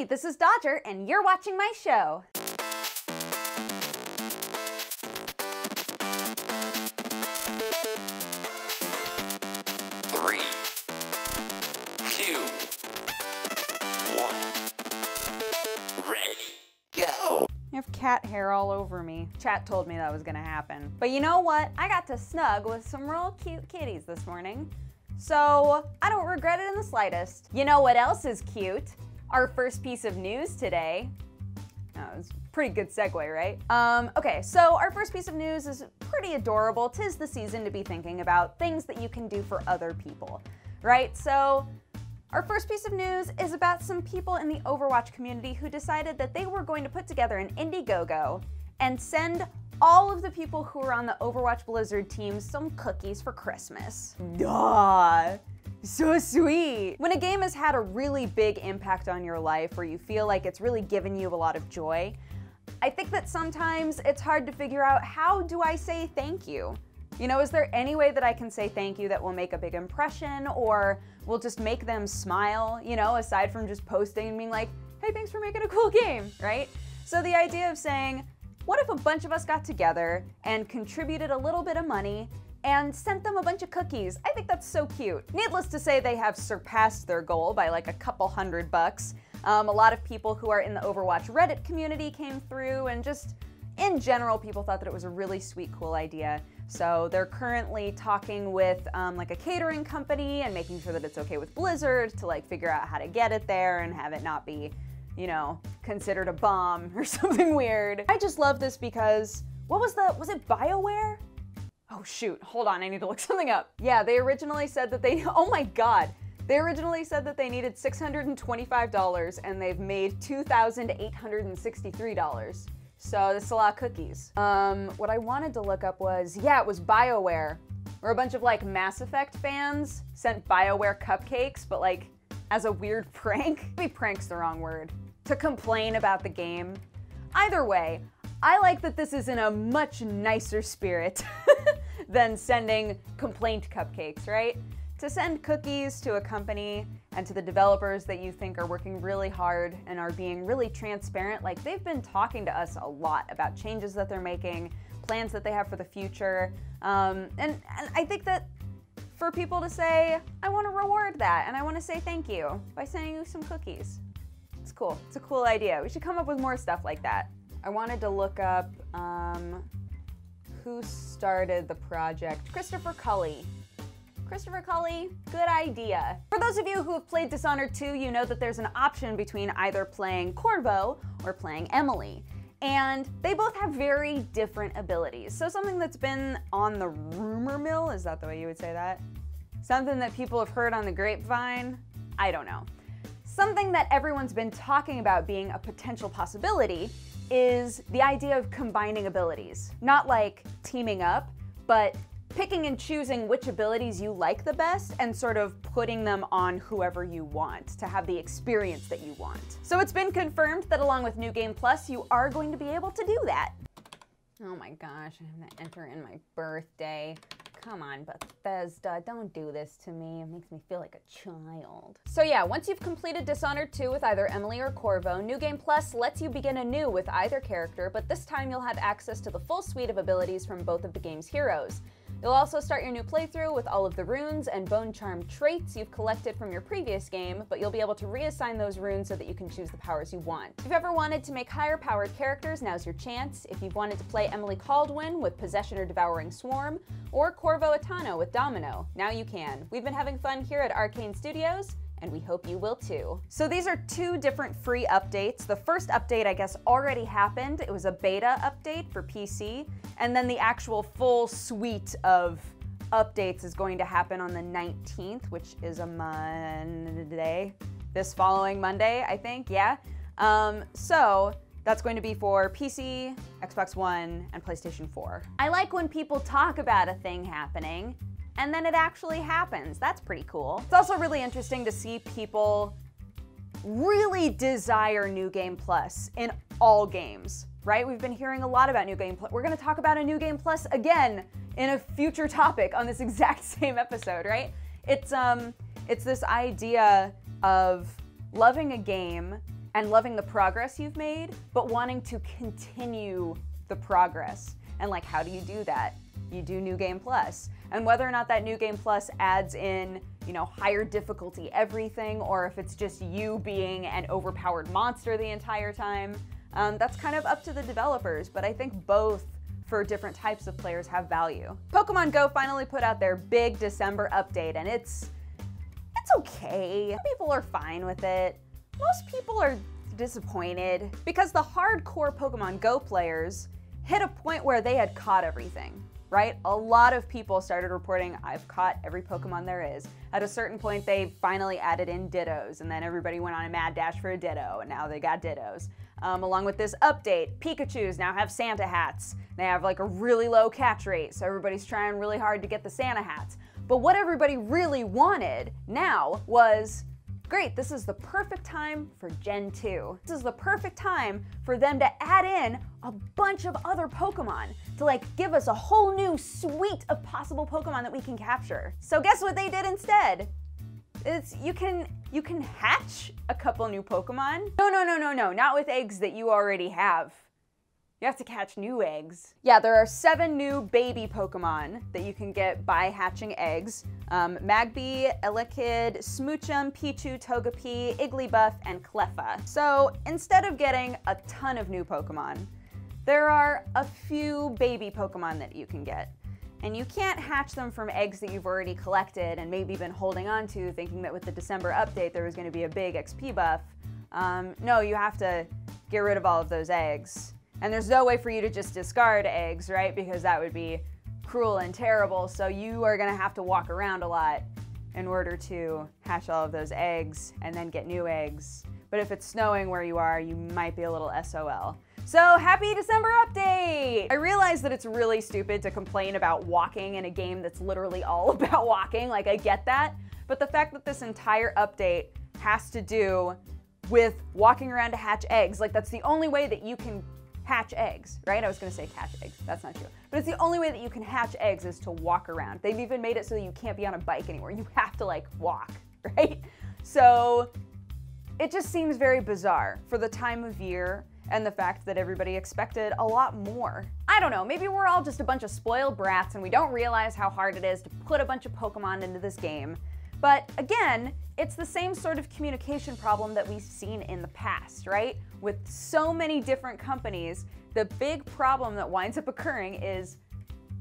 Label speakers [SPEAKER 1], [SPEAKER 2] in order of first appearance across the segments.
[SPEAKER 1] Hey, this is Dodger, and you're watching my show.
[SPEAKER 2] Three, two, one, ready, go.
[SPEAKER 1] I have cat hair all over me. Chat told me that was gonna happen. But you know what? I got to snug with some real cute kitties this morning. So I don't regret it in the slightest. You know what else is cute? Our first piece of news today. Oh, it was a pretty good segue, right? Okay, so our first piece of news is pretty adorable. 'Tis the season to be thinking about things that you can do for other people, right? So our first piece of news is about some people in the Overwatch community who decided that they were going to put together an Indiegogo and send all of the people who are on the Overwatch Blizzard team some cookies for Christmas. Duh! So sweet! When a game has had a really big impact on your life, where you feel like it's really given you a lot of joy, I think that sometimes it's hard to figure out, how do I say thank you? You know, is there any way that I can say thank you that will make a big impression or will just make them smile, you know, aside from just posting and being like, hey, thanks for making a cool game, right? So the idea of saying, what if a bunch of us got together and contributed a little bit of money and sent them a bunch of cookies? I think that's so cute. Needless to say, they have surpassed their goal by like a couple $100. A lot of people who are in the Overwatch Reddit community came through, and just in general, people thought that it was a really sweet, cool idea. So they're currently talking with like a catering company and making sure that it's okay with Blizzard to like figure out how to get it there and have it not be, you know, considered a bomb or something weird. I just love this because, was it BioWare? Oh shoot, hold on, I need to look something up. Yeah, they originally said that oh my god. They originally said that they needed $625 and they've made $2,863. So that's a lot of cookies. What I wanted to look up was, yeah, it was BioWare, where a bunch of like Mass Effect fans sent BioWare cupcakes, but like as a weird prank. Maybe prank's the wrong word. To complain about the game. Either way, I like that this is in a much nicer spirit than sending complaint cupcakes, right? To send cookies to a company and to the developers that you think are working really hard and are being really transparent, like they've been talking to us a lot about changes that they're making, plans that they have for the future, and I think that for people to say, I want to reward that and I want to say thank you by sending you some cookies. It's cool. It's a cool idea. We should come up with more stuff like that. I wanted to look up who started the project. Christopher Cully. Christopher Cully, good idea. For those of you who have played Dishonored 2, you know that there's an option between either playing Corvo or playing Emily. And they both have very different abilities. So something that's been on the rumor mill, is that the way you would say that? Something that people have heard on the grapevine? I don't know. Something that everyone's been talking about being a potential possibility is the idea of combining abilities. Not like teaming up, but picking and choosing which abilities you like the best and sort of putting them on whoever you want to have the experience that you want. So it's been confirmed that along with New Game Plus, you are going to be able to do that. Oh my gosh, I'm gonna enter in my birthday. Come on, Bethesda, don't do this to me. It makes me feel like a child. So yeah, once you've completed Dishonored 2 with either Emily or Corvo, New Game Plus lets you begin anew with either character, but this time you'll have access to the full suite of abilities from both of the game's heroes. You'll also start your new playthrough with all of the runes and bone charm traits you've collected from your previous game, but you'll be able to reassign those runes so that you can choose the powers you want. If you've ever wanted to make higher powered characters, now's your chance. If you've wanted to play Emily Kaldwin with Possession or Devouring Swarm, or Corvo Atano with Domino, now you can. We've been having fun here at Arcane Studios, and we hope you will too. So these are two different free updates. The first update, I guess, already happened. It was a beta update for PC, and then the actual full suite of updates is going to happen on the 19th, which is a Monday. This following Monday, I think, yeah. So that's going to be for PC, Xbox One, and PlayStation 4. I like when people talk about a thing happening, and then it actually happens. That's pretty cool. It's also really interesting to see people really desire New Game Plus in all games, right? We've been hearing a lot about New Game Plus. We're gonna talk about a New Game Plus again in a future topic on this exact same episode, right? It's this idea of loving a game and loving the progress you've made, but wanting to continue the progress. And like, how do you do that? You do New Game Plus. And whether or not that New Game Plus adds in, you know, higher difficulty everything, or if it's just you being an overpowered monster the entire time, that's kind of up to the developers, but I think both for different types of players have value. Pokemon Go finally put out their big December update, and it's okay. Some people are fine with it. Most people are disappointed because the hardcore Pokemon Go players hit a point where they had caught everything, right? A lot of people started reporting, I've caught every Pokemon there is. At a certain point, they finally added in Dittos, and then everybody went on a mad dash for a Ditto, and now they got Dittos. Along with this update, Pikachus now have Santa hats. They have like a really low catch rate, so everybody's trying really hard to get the Santa hats. But what everybody really wanted now was, great, this is the perfect time for Gen 2. This is the perfect time for them to add in a bunch of other Pokemon to like give us a whole new suite of possible Pokemon that we can capture. So guess what they did instead? You can hatch a couple new Pokemon. No, not with eggs that you already have. You have to catch new eggs. Yeah, there are 7 new baby Pokemon that you can get by hatching eggs. Magby, Elekid, Smoochum, Pichu, Togepi, Igglybuff, and Cleffa. So instead of getting a ton of new Pokemon, there are a few baby Pokemon that you can get. And you can't hatch them from eggs that you've already collected and maybe been holding on to, thinking that with the December update there was going to be a big XP buff. No, you have to get rid of all of those eggs. And there's no way for you to just discard eggs, right? Because that would be cruel and terrible. So you are gonna have to walk around a lot in order to hatch all of those eggs and then get new eggs. But if it's snowing where you are, you might be a little SOL. So happy December update! I realize that it's really stupid to complain about walking in a game that's literally all about walking. Like, I get that. But the fact that this entire update has to do with walking around to hatch eggs, like that's the only way that you can hatch eggs, right? I was gonna say catch eggs, that's not true. But it's the only way that you can hatch eggs is to walk around. They've even made it so that you can't be on a bike anymore. You have to like walk, right? So it just seems very bizarre for the time of year and the fact that everybody expected a lot more. I don't know, maybe we're all just a bunch of spoiled brats and we don't realize how hard it is to put a bunch of Pokemon into this game. But again, it's the same sort of communication problem that we've seen in the past, right? With so many different companies, the big problem that winds up occurring is,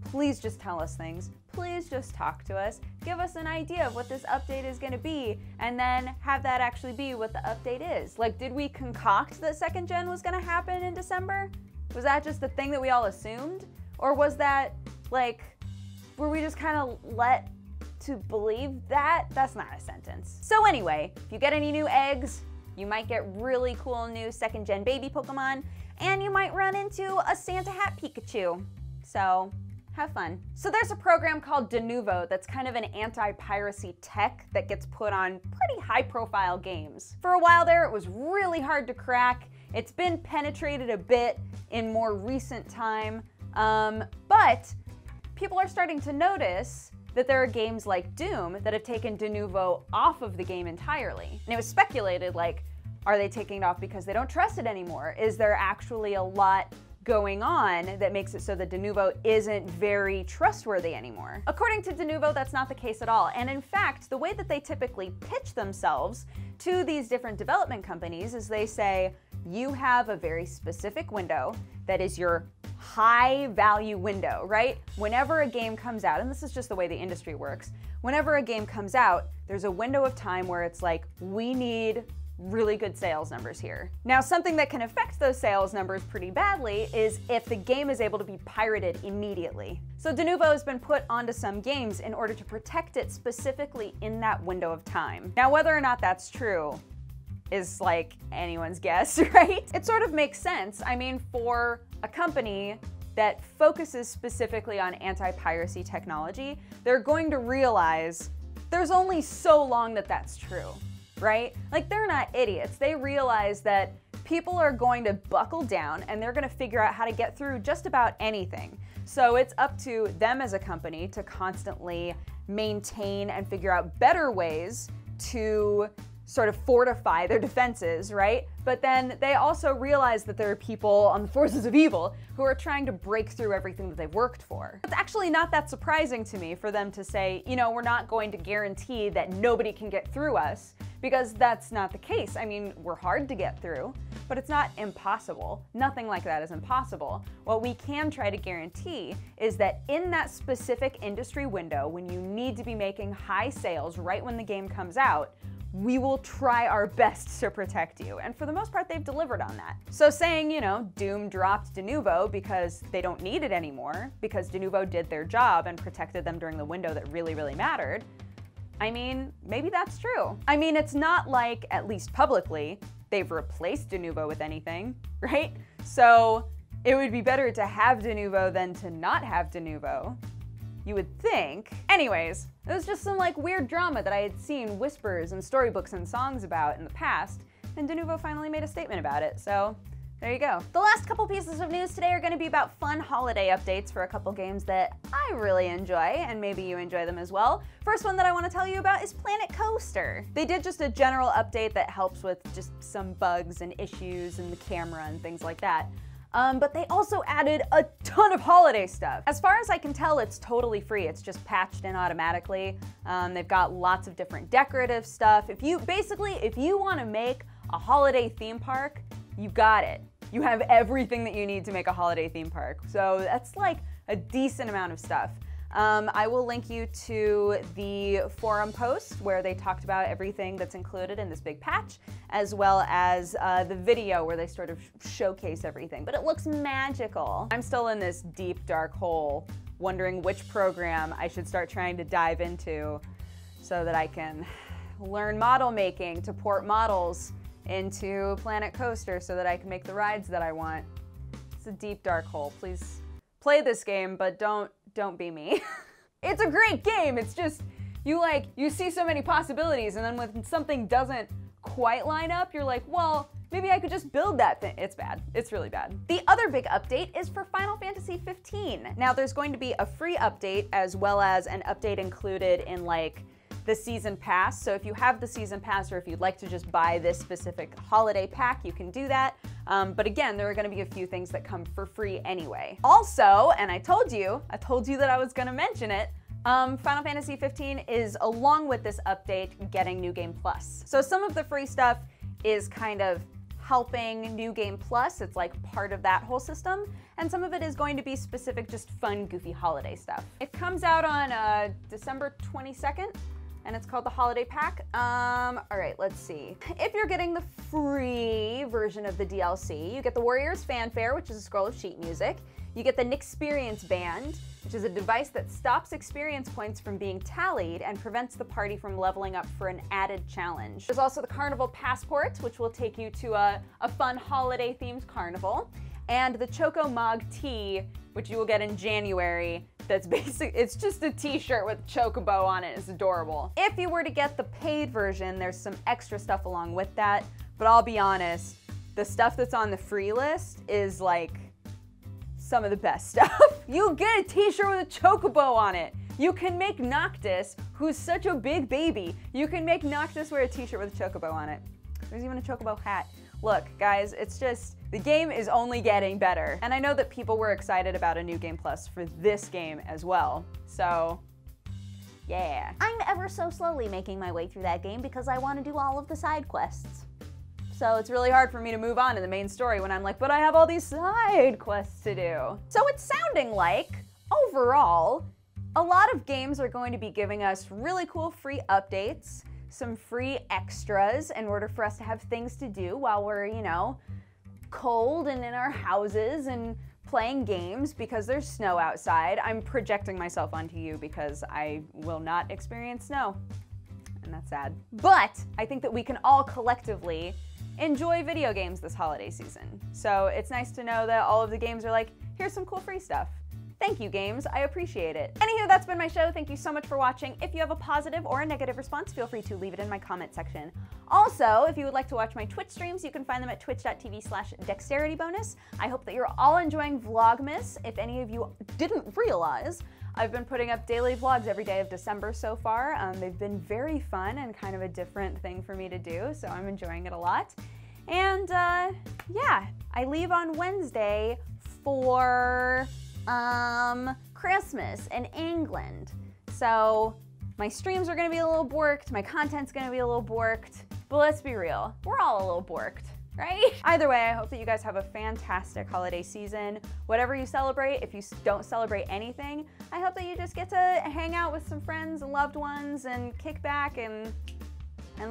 [SPEAKER 1] please just tell us things. Please just talk to us. Give us an idea of what this update is gonna be, and then have that actually be what the update is. Like, did we concoct that 2nd gen was gonna happen in December? Was that just the thing that we all assumed? Or was that, like, were we just kind of let to believe that? That's not a sentence. So anyway, if you get any new eggs, you might get really cool new 2nd gen baby Pokemon, and you might run into a Santa hat Pikachu. So have fun. So there's a program called Denuvo that's kind of an anti-piracy tech that gets put on pretty high-profile games. For a while there, it was really hard to crack. It's been penetrated a bit in more recent time, but people are starting to notice that there are games like Doom that have taken Denuvo off of the game entirely. And it was speculated, like, are they taking it off because they don't trust it anymore? Is there actually a lot going on that makes it so that Denuvo isn't very trustworthy anymore? According to Denuvo, that's not the case at all. And in fact, the way that they typically pitch themselves to these different development companies is they say, you have a very specific window that is your high value window, right? Whenever a game comes out, and this is just the way the industry works, whenever a game comes out, there's a window of time where it's like, we need really good sales numbers here. Now, something that can affect those sales numbers pretty badly is if the game is able to be pirated immediately. So Denuvo has been put onto some games in order to protect it specifically in that window of time. Now, whether or not that's true is like anyone's guess, right? It sort of makes sense. I mean, for a company that focuses specifically on anti-piracy technology, they're going to realize there's only so long that that's true, right? Like, they're not idiots. They realize that people are going to buckle down and they're going to figure out how to get through just about anything. So it's up to them as a company to constantly maintain and figure out better ways to sort of fortify their defenses, right? But then they also realize that there are people on the forces of evil who are trying to break through everything that they've worked for. It's actually not that surprising to me for them to say, you know, we're not going to guarantee that nobody can get through us, because that's not the case. I mean, we're hard to get through, but it's not impossible. Nothing like that is impossible. What we can try to guarantee is that in that specific industry window, when you need to be making high sales right when the game comes out, we will try our best to protect you. And for the most part, they've delivered on that. So saying, you know, Doom dropped Denuvo because they don't need it anymore, because Denuvo did their job and protected them during the window that really, really mattered, I mean, maybe that's true. I mean, it's not like, at least publicly, they've replaced Denuvo with anything, right? So it would be better to have Denuvo than to not have Denuvo, you would think. Anyways, it was just some like weird drama that I had seen whispers and storybooks and songs about in the past, and Denuvo finally made a statement about it, so there you go. The last couple pieces of news today are going to be about fun holiday updates for a couple games that I really enjoy, and maybe you enjoy them as well. First one that I want to tell you about is Planet Coaster. They did just a general update that helps with just some bugs and issues in the camera and things like that. But they also added a ton of holiday stuff. As far as I can tell, it's totally free. It's just patched in automatically. They've got lots of different decorative stuff. If you want to make a holiday theme park, you got it. You have everything that you need to make a holiday theme park. So that's like a decent amount of stuff. I will link you to the forum post where they talked about everything that's included in this big patch, as well as the video where they sort of showcase everything. But it looks magical. I'm still in this deep, dark hole, wondering which program I should start trying to dive into so that I can learn model making to port models into Planet Coaster so that I can make the rides that I want. It's a deep, dark hole. Please play this game, but don't be me. It's a great game. It's just, you see so many possibilities, and then when something doesn't quite line up, you're like, well, maybe I could just build that thing. It's bad. It's really bad. The other big update is for Final Fantasy 15. Now, there's going to be a free update as well as an update included in like the season pass. So if you have the season pass, or if you'd like to just buy this specific holiday pack, you can do that. But again, there are going to be a few things that come for free anyway. Also, and I told you that I was going to mention it, Final Fantasy 15 is, along with this update, getting New Game Plus. So some of the free stuff is kind of helping New Game Plus. It's like part of that whole system. And some of it is going to be specific, just fun, goofy holiday stuff. It comes out on December 22nd. And it's called the Holiday Pack. All right, let's see. If you're getting the free version of the DLC, you get the Warriors Fanfare, which is a scroll of sheet music. You get the Nixperience Band, which is a device that stops experience points from being tallied and prevents the party from leveling up for an added challenge. There's also the Carnival Passport, which will take you to a fun holiday-themed carnival. And the Choco Mog Tee, which you will get in January. That's it's just a t-shirt with Chocobo on it. It's adorable. If you were to get the paid version, there's some extra stuff along with that, but I'll be honest, the stuff that's on the free list is like some of the best stuff. You get a t-shirt with a Chocobo on it. You can make Noctis, who's such a big baby, you can make Noctis wear a t-shirt with a Chocobo on it. There's even a Chocobo hat. Look, guys, it's just, the game is only getting better. And I know that people were excited about a New Game Plus for this game as well. So, yeah. I'm ever so slowly making my way through that game because I want to do all of the side quests. So it's really hard for me to move on to the main story when I'm like, but I have all these side quests to do. So it's sounding like, overall, a lot of games are going to be giving us really cool free updates, some free extras in order for us to have things to do while we're, you know, cold and in our houses and playing games because there's snow outside. I'm projecting myself onto you because I will not experience snow, and that's sad. But I think that we can all collectively enjoy video games this holiday season. So it's nice to know that all of the games are like, here's some cool free stuff. Thank you, games. I appreciate it. Anywho, that's been my show. Thank you so much for watching. If you have a positive or a negative response, feel free to leave it in my comment section. Also, if you would like to watch my Twitch streams, you can find them at twitch.tv/dexteritybonus. I hope that you're all enjoying Vlogmas. If any of you didn't realize, I've been putting up daily vlogs every day of December so far. They've been very fun and kind of a different thing for me to do, so I'm enjoying it a lot. And yeah, I leave on Wednesday for Christmas in England. So my streams are gonna be a little borked, my content's gonna be a little borked, but let's be real, we're all a little borked, right? Either way, I hope that you guys have a fantastic holiday season. Whatever you celebrate, if you don't celebrate anything, I hope that you just get to hang out with some friends and loved ones and kick back and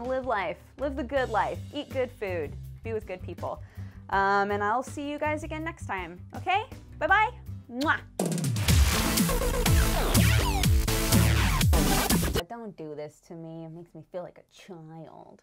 [SPEAKER 1] live life. Live the good life, eat good food, be with good people. And I'll see you guys again next time, okay? Bye-bye. Mwah. Don't do this to me. It makes me feel like a child.